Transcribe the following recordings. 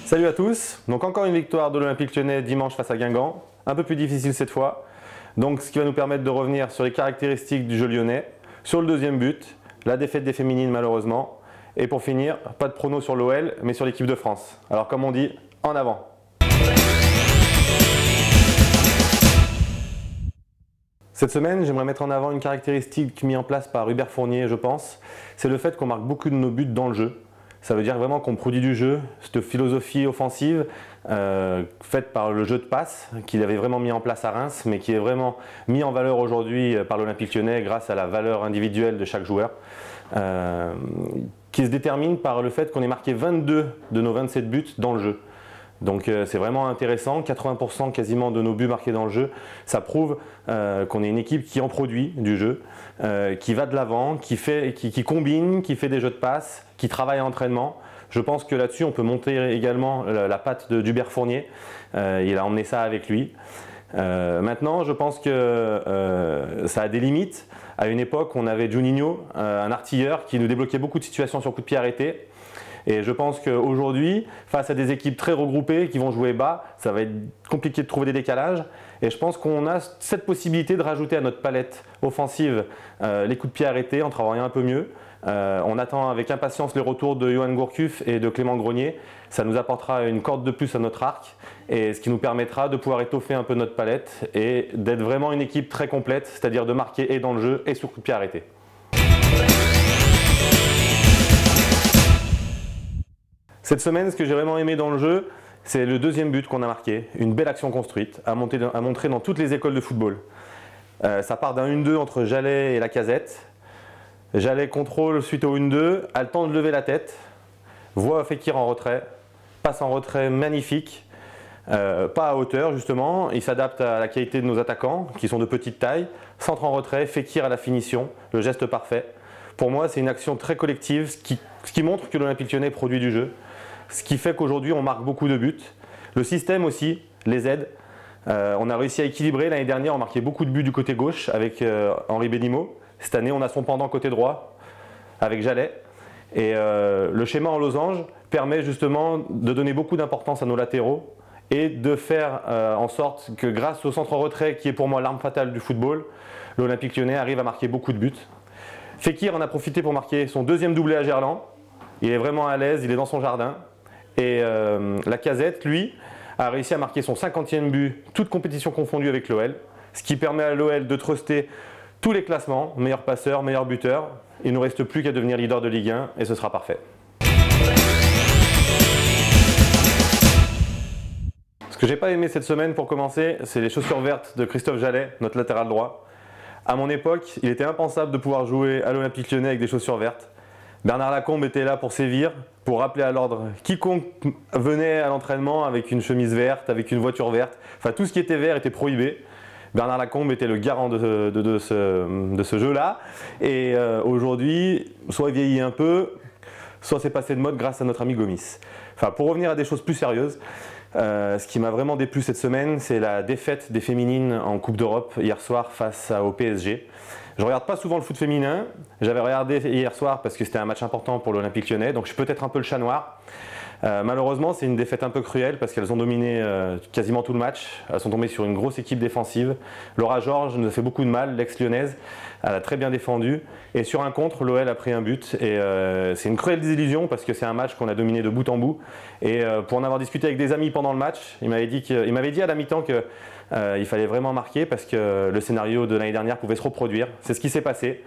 Salut à tous, donc encore une victoire de l'Olympique Lyonnais dimanche face à Guingamp, un peu plus difficile cette fois, donc ce qui va nous permettre de revenir sur les caractéristiques du jeu lyonnais, sur le deuxième but, la défaite des féminines malheureusement, et pour finir, pas de prono sur l'OL mais sur l'équipe de France. Alors comme on dit, en avant! Cette semaine, j'aimerais mettre en avant une caractéristique mise en place par Hubert Fournier, je pense, c'est le fait qu'on marque beaucoup de nos buts dans le jeu. Ça veut dire vraiment qu'on produit du jeu, cette philosophie offensive faite par le jeu de passe qu'il avait vraiment mis en place à Reims, mais qui est vraiment mis en valeur aujourd'hui par l'Olympique Lyonnais grâce à la valeur individuelle de chaque joueur, qui se détermine par le fait qu'on ait marqué 22 de nos 27 buts dans le jeu. Donc c'est vraiment intéressant, 80% quasiment de nos buts marqués dans le jeu, ça prouve qu'on est une équipe qui en produit du jeu, qui va de l'avant, qui combine, qui fait des jeux de passe, qui travaille à l'entraînement. Je pense que là-dessus on peut monter également la patte d'Hubert Fournier, il a emmené ça avec lui. Maintenant je pense que ça a des limites. À une époque on avait Juninho, un artilleur qui nous débloquait beaucoup de situations sur coup de pied arrêté. Et je pense qu'aujourd'hui, face à des équipes très regroupées qui vont jouer bas, ça va être compliqué de trouver des décalages. Et je pense qu'on a cette possibilité de rajouter à notre palette offensive les coups de pied arrêtés en travaillant un peu mieux. On attend avec impatience les retours de Yoann Gourcuff et de Clément Grenier. Ça nous apportera une corde de plus à notre arc, et ce qui nous permettra de pouvoir étoffer un peu notre palette et d'être vraiment une équipe très complète, c'est-à-dire de marquer et dans le jeu et sur coup de pied arrêté. Cette semaine, ce que j'ai vraiment aimé dans le jeu, c'est le deuxième but qu'on a marqué, une belle action construite, à montrer dans toutes les écoles de football. Ça part d'un 1-2 entre Jallet et Lacazette. Jallet contrôle suite au 1-2, a le temps de lever la tête, voit Fekir en retrait, passe en retrait magnifique, pas à hauteur justement, il s'adapte à la qualité de nos attaquants qui sont de petite taille, centre en retrait, Fekir à la finition, le geste parfait. Pour moi, c'est une action très collective, ce qui montre que l'Olympique Lyonnais produit du jeu. Ce qui fait qu'aujourd'hui on marque beaucoup de buts. Le système aussi les aide. On a réussi à équilibrer. L'année dernière on marquait beaucoup de buts du côté gauche avec Henri Benimo. Cette année on a son pendant côté droit avec Jallet. Et le schéma en losange permet justement de donner beaucoup d'importance à nos latéraux et de faire en sorte que grâce au centre en retrait qui est pour moi l'arme fatale du football, l'Olympique Lyonnais arrive à marquer beaucoup de buts. Fekir en a profité pour marquer son deuxième doublé à Gerland. Il est vraiment à l'aise, il est dans son jardin. Et Lacazette, lui, a réussi à marquer son 50e but, toute compétition confondue avec l'OL, ce qui permet à l'OL de truster tous les classements, meilleur passeur, meilleur buteur. Il ne nous reste plus qu'à devenir leader de Ligue 1 et ce sera parfait. Ce que j'ai pas aimé cette semaine pour commencer, c'est les chaussures vertes de Christophe Jallet, notre latéral droit. À mon époque, il était impensable de pouvoir jouer à l'Olympique Lyonnais avec des chaussures vertes. Bernard Lacombe était là pour sévir, pour rappeler à l'ordre quiconque venait à l'entraînement avec une chemise verte, avec une voiture verte. Enfin, tout ce qui était vert était prohibé. Bernard Lacombe était le garant de ce jeu-là. Et aujourd'hui, soit il vieillit un peu, soit c'est passé de mode grâce à notre ami Gomis. Enfin, pour revenir à des choses plus sérieuses, ce qui m'a vraiment déplu cette semaine, c'est la défaite des féminines en Coupe d'Europe hier soir face au PSG. Je ne regarde pas souvent le foot féminin, j'avais regardé hier soir parce que c'était un match important pour l'Olympique Lyonnais, donc je suis peut-être un peu le chat noir. Malheureusement, c'est une défaite un peu cruelle parce qu'elles ont dominé quasiment tout le match. Elles sont tombées sur une grosse équipe défensive. Laura Georges nous a fait beaucoup de mal, l'ex-lyonnaise. Elle a très bien défendu. Et sur un contre, l'OL a pris un but. Et c'est une cruelle désillusion parce que c'est un match qu'on a dominé de bout en bout. Et pour en avoir discuté avec des amis pendant le match, il m'avait dit à la mi-temps qu'il fallait vraiment marquer parce que le scénario de l'année dernière pouvait se reproduire. C'est ce qui s'est passé.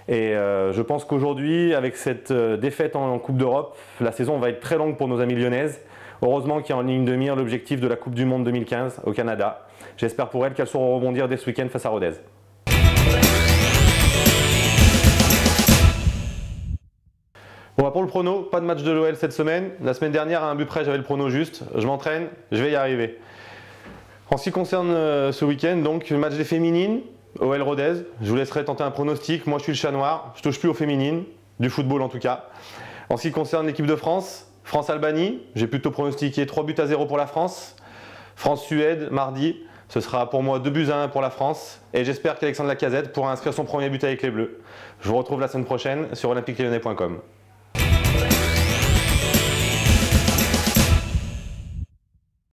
Et je pense qu'aujourd'hui, avec cette défaite en Coupe d'Europe, la saison va être très longue pour nos amies lyonnaises. Heureusement qu'il y a en ligne de mire l'objectif de la Coupe du Monde 2015 au Canada. J'espère pour elles qu'elles sauront rebondir dès ce week-end face à Rodez. Bon, pour le prono, pas de match de l'OL cette semaine. La semaine dernière, à un but près, j'avais le prono juste. Je m'entraîne, je vais y arriver. En ce qui concerne ce week-end, donc le match des féminines, OL Rodez, je vous laisserai tenter un pronostic. Moi je suis le chat noir, je touche plus aux féminines, du football en tout cas. En ce qui concerne l'équipe de France, France-Albanie, j'ai plutôt pronostiqué 3-0 pour la France. France-Suède, mardi, ce sera pour moi 2-1 pour la France. Et j'espère qu'Alexandre Lacazette pourra inscrire son premier but avec les Bleus. Je vous retrouve la semaine prochaine sur olympiquelyonnais.com.